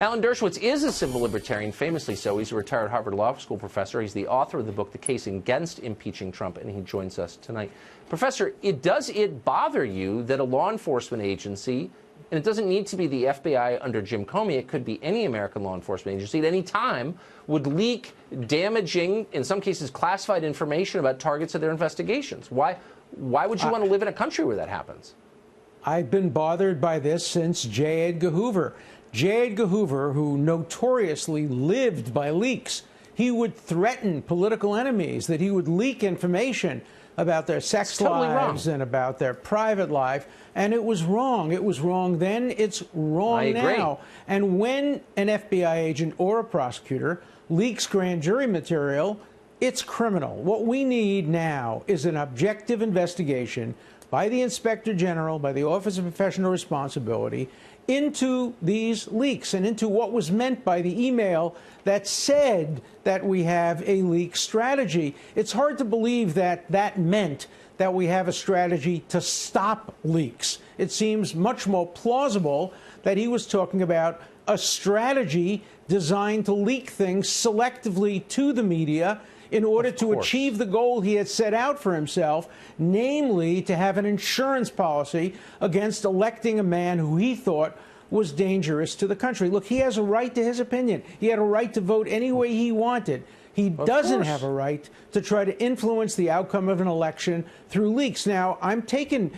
Alan Dershowitz is a civil libertarian, famously so. He's a retired Harvard Law School professor. He's the author of the book, The Case Against Impeaching Trump, and he joins us tonight. Professor, does it bother you that a law enforcement agency, and it doesn't need to be the FBI under Jim Comey, it could be any American law enforcement agency at any time, would leak damaging, in some cases classified information about targets of their investigations? Why would you want to live in a country where that happens? I've been bothered by this since J. Edgar Hoover. J. Edgar Hoover, who notoriously lived by leaks, he would threaten political enemies that he would leak information about their sex lives and about their private life, and it was wrong. It was wrong then, it's wrong now. And when an FBI agent or a prosecutor leaks grand jury material, it's criminal. What we need now is an objective investigation by the Inspector General, by the Office of Professional Responsibility, into these leaks and into what was meant by the email that said that we have a leak strategy. It's hard to believe that that meant that we have a strategy to stop leaks. It seems much more plausible that he was talking about a strategy designed to leak things selectively to the media in order to achieve the goal he had set out for himself, namely to have an insurance policy against electing a man who he thought was dangerous to the country. Look, he has a right to his opinion. He had a right to vote any way he wanted. He doesn't have a right to try to influence the outcome of an election through leaks. Now, I'm taken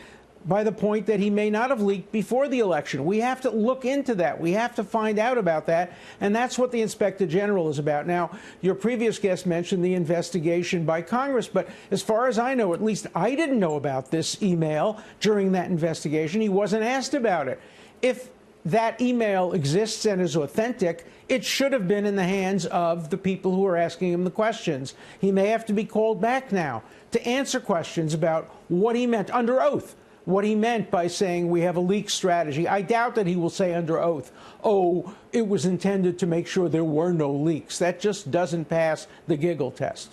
by the point that he may not have leaked before the election. We have to look into that. We have to find out about that, and that's what the Inspector General is about. Now, your previous guest mentioned the investigation by Congress, but as far as I know, at least I didn't know about this email during that investigation. He wasn't asked about it. If that email exists and is authentic, it should have been in the hands of the people who are asking him the questions. He may have to be called back now to answer questions about what he meant under oath. What he meant by saying we have a leak strategy. I doubt that he will say under oath, oh, it was intended to make sure there were no leaks. That just doesn't pass the giggle test.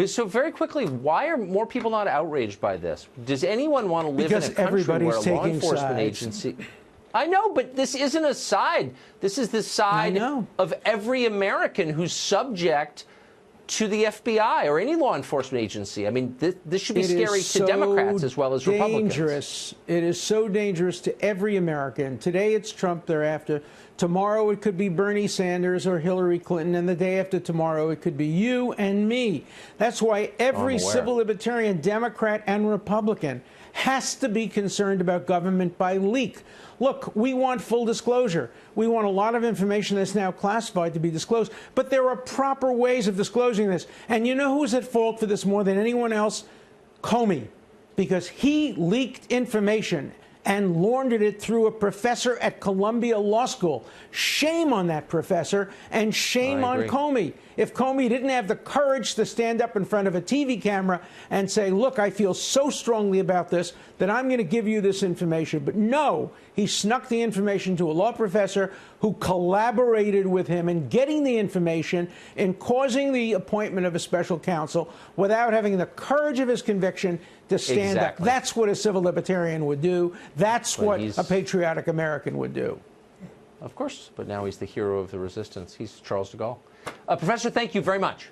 So very quickly, why are more people not outraged by this? Does anyone want to live in a country where a law enforcement agency... I know, but this isn't a side. This is the side of every American who's subject to the FBI or any law enforcement agency. I mean, this should be scary to Democrats as well as Republicans. It is so dangerous to every American. Today it's Trump, thereafter. Tomorrow it could be Bernie Sanders or Hillary Clinton, and the day after tomorrow it could be you and me. That's why every civil libertarian, Democrat and Republican, has to be concerned about government by leak. Look, we want full disclosure. We want a lot of information that's now classified to be disclosed, but there are proper ways of disclosing this. And you know who's at fault for this more than anyone else? Comey, because he leaked information and laundered it through a professor at Columbia Law School. Shame on that professor, and shame on Comey. If Comey didn't have the courage to stand up in front of a TV camera and say, look, I feel so strongly about this that I'm going to give you this information. But no, he snuck the information to a law professor who collaborated with him in getting the information and causing the appointment of a special counsel without having the courage of his conviction to stand up. That's what a civil libertarian would do. That's what a patriotic American would do. Of course, but now he's the hero of the resistance. He's Charles de Gaulle. Professor, thank you very much.